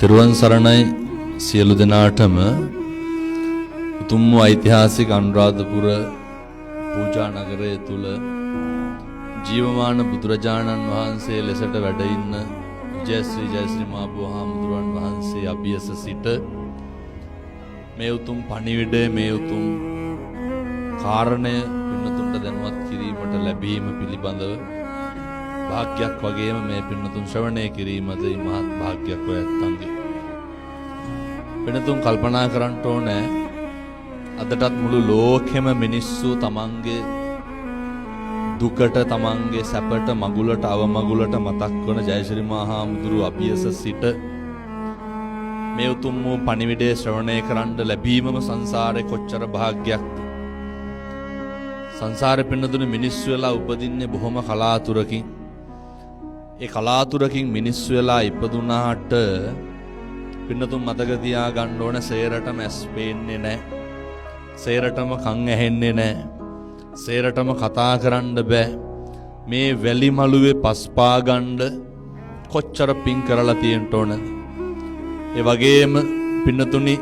තෙරුවන් සරණයි සියලු දෙනාටම උතුම් ඓතිහාසික අනුරාධපුර පූජා නගරය තුල ජීවමාන බුදුරජාණන් වහන්සේ ලෙසට වැඩ ඉන්න ජයශ්‍රී ජයශ්‍රී මා බුදුහාමුදුරන් වහන්සේ අභියස සිට මේ උතුම් පණිවිඩය මේ උතුම් කාරණය පින්නතුන්ට දැනුවත් කිරීමට ලැබීම පිළිබඳව භාග්යක් වගේම මේ පින්නතුන් ශ්‍රවණය කිරීමද මහත් භාග්යක් වේ ඇත්තන්ගේ. පින්නතුන් කල්පනා කරන්න ඕනේ අදටත් මුළු ලෝකෙම මිනිස්සු තමන්ගේ දුකට තමන්ගේ සැපට මගුලට අවමගුලට මතක් වන ජයශ්‍රී මහා හාමුදුරු අභියස සිට මේ උතුම් වූ පණිවිඩය ශ්‍රවණය කරන්න ලැබීමම සංසාරේ කොච්චර භාග්යක්ද. සංසාරේ පින්නතුනේ මිනිස්සු වෙලා උපදින්නේ බොහොම කලාතුරකින්. ඒ කලාතුරකින් මිනිස්සු වෙලා ඉපදුනාට පින්නතුන් මතක තියාගන්න ඕන සේරටම ඇස් පේන්නේ නැහැ. සේරටම කන් ඇහෙන්නේ නැහැ. සේරටම කතා කරන්න බෑ. මේ වැලි මළුවේ පස්පා ගන්න කොච්චර පින් කරලා තියෙන්න ඕනද? ඒ වගේම පින්නතුනි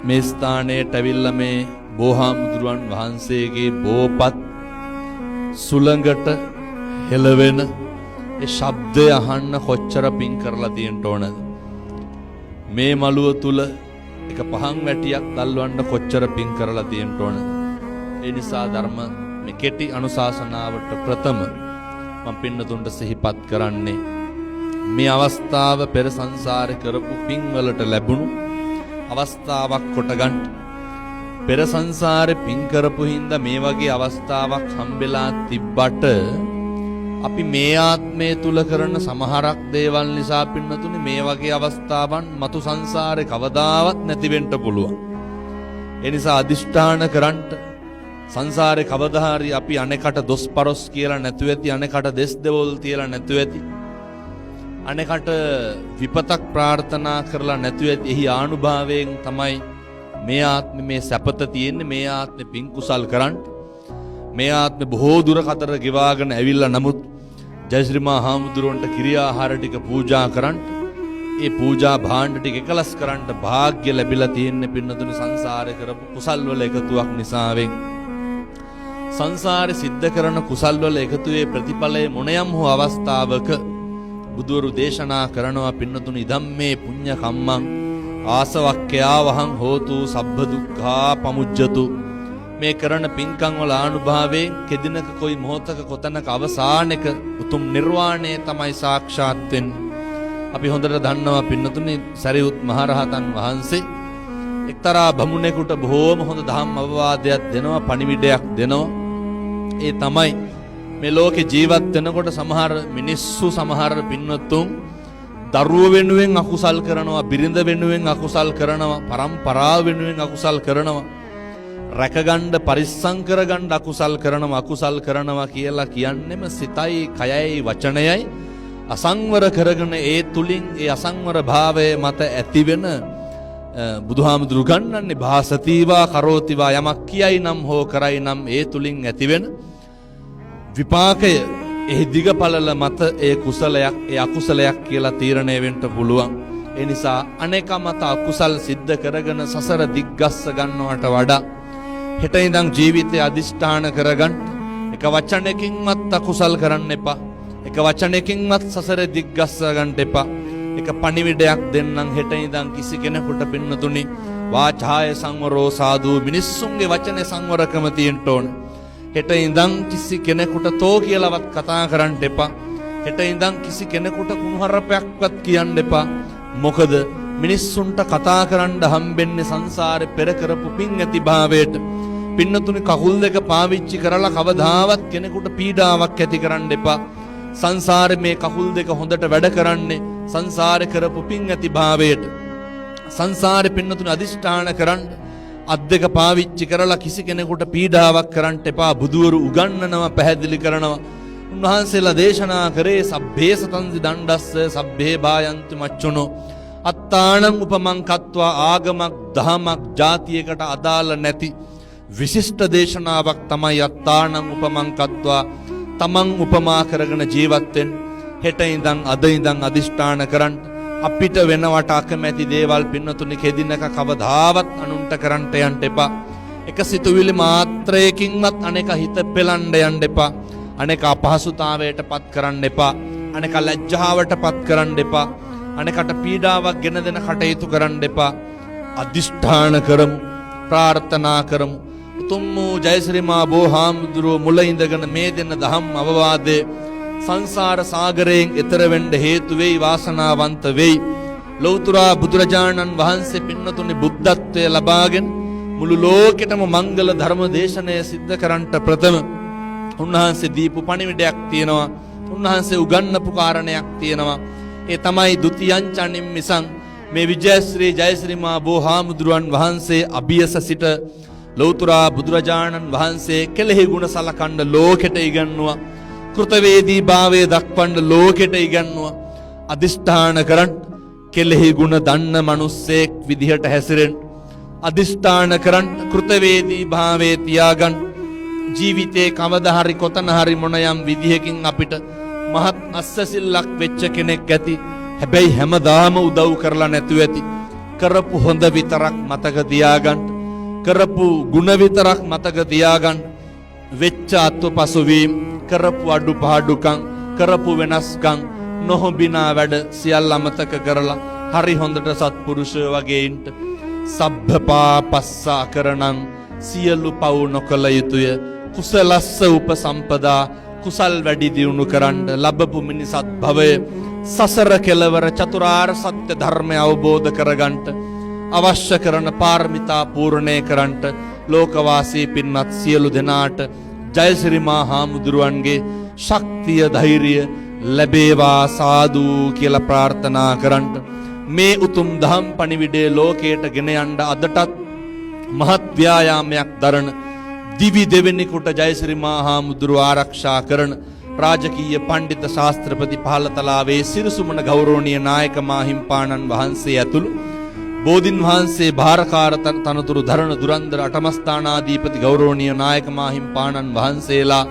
මේ ස්ථානයට ඇවිල්ලා මේ බෝහාමුදුරුවන් වහන්සේගේ බෝපත් සුළඟට හෙළවෙන ඒ ශබ්දය අහන්න කොච්චර පින් කරලා තියෙන්න ඕනද? මේ මළුව තුල එක පහන් වැටියක් දල්වන්න කොච්චර පින් කරලා තියෙන්න ඕනද? ඒ නිසා ධර්ම මේ කෙටි අනුශාසනාවට ප්‍රථම මම පින්නතුන්ට සිහිපත් කරන්නේ මේ අවස්ථාව පෙර සංසාරේ කරපු පින් වලට ලැබුණු අවස්ථාවක් කොට ගන්න. පෙර සංසාරේ පින් කරපු හින්දා මේ වගේ අවස්ථාවක් හම්බෙලා තිබ්බට අපි මේ ආත්මය තුල කරන සමහරක් දේවල් නිසා පින්නතුනේ මේ වගේ අවස්ථාවන් මතු සංසාරේ කවදාවත් නැති වෙන්න පුළුවන්. ඒ නිසා අදිෂ්ඨාන කරන්න සංසාරේ කවදා හරි අපි අනෙකට දොස් පරොස් කියලා නැතුව ඇති, අනෙකට දෙස් දෙවොල් තියලා නැතුව ඇති, අනෙකට විපතක් ප්‍රාර්ථනා කරලා නැතුව ඇති. එහි ආනුභාවයෙන් තමයි මේ ආත්මේ මේ සැපත තියෙන්නේ. මේ ආත්මේ පින් කුසල් කරන්න මේ ආත්මේ බොහෝ දුර කතර ගෙවාගෙන ඇවිල්ලා නමුත් ජයශ්‍රී මහා හාමුදුරුවන්ට කිරියාහාර ටික පූජා කරන්න, ඒ පූජා භාණ්ඩ ටික එකලස් කරන්න වාග්ය ලැබිලා තියෙන්නේ පින්නතුනි සංසාරේ කරපු කුසල් වල එකතුවක් නිසාවෙන්. සංසාරේ සිද්ධ කරන කුසල් වල එකතුවේ ප්‍රතිඵලය මොනියම් හෝ අවස්ථාවක බුදුවරු දේශනා කරනවා පින්නතුනි ධම්මේ පුඤ්ඤ කම්මං ආසවක්ඛ්‍යා වහං හෝතු සබ්බ දුක්ඛා පමුජ්ජතු. මේ කරන පින්කම් වල ආනුභාවයෙන් කෙදිනක කොයි මොහොතක කොතනක අවසානයක උතුම් නිර්වාණය තමයි සාක්ෂාත් වෙන්නේ. අපි හොඳට දන්නවා පින්නතුනි සරියුත් මහරහතන් වහන්සේ එක්තරා බමුණෙකුට බොහෝම හොඳ ධම්ම අවවාදයක් දෙනවා, පණිවිඩයක් දෙනවා. ඒ තමයි මේ ලෝකේ ජීවත් වෙනකොට සමහර මිනිස්සු සමහර පින්නතුන් දරුව වෙනුවෙන් අකුසල් කරනවා, බිරිඳ වෙනුවෙන් අකුසල් කරනවා, පරම්පරාව වෙනුවෙන් අකුසල් කරනවා, රැකගන්න පරිස්සම් කරගන්න අකුසල් කරනවා කියලා කියන්නෙම සිතයි කයයි වචනයයි අසංවර කරගෙන ඒ තුලින් ඒ අසංවර භාවයේ මත ඇතිවෙන බුදුහාමුදුරු ගන්නන්නේ භාසතිවා කරෝතිවා යමක් කියයි නම් හෝ කරයි නම් ඒ තුලින් ඇතිවෙන විපාකය එහි දිගපළල මත ඒ කුසලයක් ඒ අකුසලයක් කියලා තීරණය වෙන්න පුළුවන්. ඒ නිසා අනේක මත අකුසල් සිද්ධ කරගෙන සසර දිග්ගස්ස ගන්නවට වඩා හෙට ඉඳන් ජීවිතේ අදිෂ්ඨාන කරගන්න එක වචනයකින්වත් අකුසල් කරන්න එපා. එක වචනයකින්වත් සසර දිග්ගස්ස ගන්න එපා. එක පණිවිඩයක් දෙන්නම් හෙට ඉඳන් කිසි කෙනෙකුට පින්නතුනි වාචාය සංවරෝ සාදු මිනිස්සුන්ගේ වචනේ සංවරකම තියෙන්න ඕන. හෙට ඉඳන් කිසි කෙනෙකුට තෝ කියලාවත් කතා කරන්න එපා. හෙට ඉඳන් කිසි කෙනෙකුට කුණුහරුපයක්වත් කියන්න එපා. මොකද මිනිස්සුන්ට කතා කරන්න හම්බෙන්නේ සංසාරේ පෙර කරපු පින් ඇති භාවයට. පින්නතුනි කකුල් දෙක පාවිච්චි කරලා කවදාවත් කෙනෙකුට පීඩාවක් ඇති කරන්න එපා. සංසාරේ මේ කකුල් දෙක හොඳට වැඩ කරන්නේ සංසාරේ කරපු පින් ඇති භාවයට. සංසාරේ පින්නතුනි අදිෂ්ඨාන කරන්න අත් දෙක පාවිච්චි කරලා කිසි කෙනෙකුට පීඩාවක් කරන්න එපා. බුදුවරු උගන්වනවා, පැහැදිලි කරනවා. උන්වහන්සේලා දේශනා කරේ සබ්බේ සතන්සි දණ්ඩස්ස සබ්බේ බායන්ති මච්චුනෝ අත්තානං උපමං කତ୍වා ආගමක් දහමක් ජාතියකට අදාළ නැති විශිෂ්ට දේශනාවක් තමයි අත්තානං උපමං කତ୍වා තමන් උපමා කරගෙන ජීවත් වෙන්න. හෙට ඉඳන් අද ඉඳන් අදිෂ්ඨාන කරන්න අපිට වෙනවට අකමැති දේවල් පින්නතුනි කෙදිනක කවදාවත් අනුන්ට කරන්නට යන්න එපා. එක සිතුවිලි මාත්‍රයකින්වත් අනේක හිත පෙලන්න යන්න එපා. අනේක අපහසුතාවයට පත් කරන්න එපා. අනේක ලැජ්ජාවට පත් කරන්න එපා. අනේකට පීඩාවක් ගෙන දෙන කටයුතු කරන්න එපා. අදිෂ්ඨාන කරමු, ප්‍රාර්ථනා කරමු. උතුම් වූ ජයශ්‍රී මා බෝහාමුදුරුවෝ මුල ඉඳගෙන මේ දෙන දහම් අවවාදේ සංසාර සාගරයෙන් එතර වෙන්න හේතු වෙයි, වාසනාවන්ත වෙයි. ලෞතර බුදුරජාණන් වහන්සේ පින්නතුනි බුද්ධත්වය ලබාගෙන මුළු ලෝකෙටම මංගල ධර්ම දේශනය සිද්ධ කරන්නට ප්‍රථම උන්වහන්සේ දීපු පණිවිඩයක් තියෙනවා. උන්වහන්සේ උගන්වපු කාරණයක් තියෙනවා. ඒ තමයි ဒ ුතියං මිසං මේ විජයශ්‍රී ජයශ්‍රී මා බෝහාමුදුරුවන් වහන්සේ අභියස සිට ලෞතර බුදුරජාණන් වහන්සේ කෙලෙහි ගුණ සලකන්න ලෝකෙට ඉගන්නුවා. කෘතවේදී භාවය දක්වන්න ලෝකෙට ඉගන්නුවා. අදිෂ්ඨාන කරන් කෙලෙහි ගුණ දන්න මිනිස්සෙක් විදිහට හැසිරෙන්න. අදිෂ්ඨාන කරන් කෘතවේදී භාවයේ තියාගන්න. ජීවිතේ කවදා හරි කොතන හරි මොන යම් විදිහකින් අපිට මහත් අස්සසිල්ලක් වෙච්ච කෙනෙක් ඇති. හැබැයි හැමදාම උදව් කරලා නැතුව ඇති. කරපු හොඳ විතරක් මතක තියාගන්න. කරපු ගුණ විතරක් මතක තියාගන්න. වෙච්ච අත්පසුවීම්, කරපු අඩුපාඩුකම්, කරපු වෙනස්කම්, නොහොබිනා වැඩ සියල්ල අමතක කරලා හරි හොඳට සත්පුරුෂයෝ වගේ ඉන්න. සබ්බපාපස්සා කරණං සියලු පව් නොකළ යුතුය. කුසලස්ස උපසම්පදා කුසල් වැඩි දියුණු කරන්න ලැබපු මිනිසත් භවය සසර කෙලවර චතුරාර්ය සත්‍ය ධර්මය අවබෝධ කරගන්නට අවශ්‍ය කරන පාරමිතා පූර්ණේ කරන්නට ලෝකවාසී පින්වත් සියලු දෙනාට ජයශ්‍රී මා හාමුදුරුවන්ගේ ශක්තිය ධෛර්යය ලැබේවා සාදු කියලා ප්‍රාර්ථනා කරන්නට මේ උතුම් දහම් පණිවිඩය ලෝකයට ගෙන යන්න අදටත් මහත් ව්‍යායාමයක් දරන දිවි දෙවෙනිකුට ජයශ්‍රී මා හාමුදුරුව ආරක්ෂා කරන රාජකීය පඬිත ශාස්ත්‍රපති පහළතලාවේ සිරිසුමන ගෞරවනීය නායක මාහිම්පාණන් වහන්සේ ඇතුළු බෝධින් වහන්සේ භාරකාර තනතුරු දරණ දුරන්දර අටමස්ථානාධිපති ගෞරවනීය නායක මාහිම්පාණන් වහන්සේලා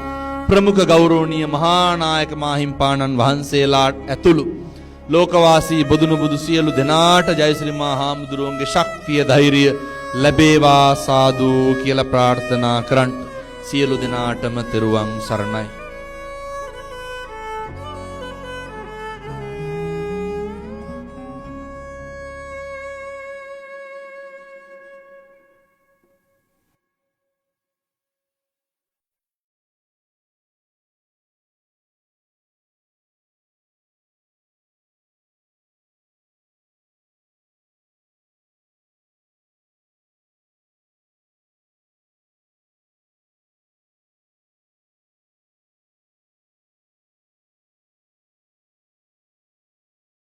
ප්‍රමුඛ ගෞරවනීය මහා නායක මාහිම්පාණන් වහන්සේලා ඇතුළු ලෝකවාසී බොදුනු බුදු සියලු දෙනාට ජයශ්‍රී මා හාමුදුරුවන්ගේ ශක්තිය ධෛර්යය ලැබේවා සාදු කියලා ප්‍රාර්ථනා කරන් සියලු දෙනාටම තෙරුවන් සරණයි.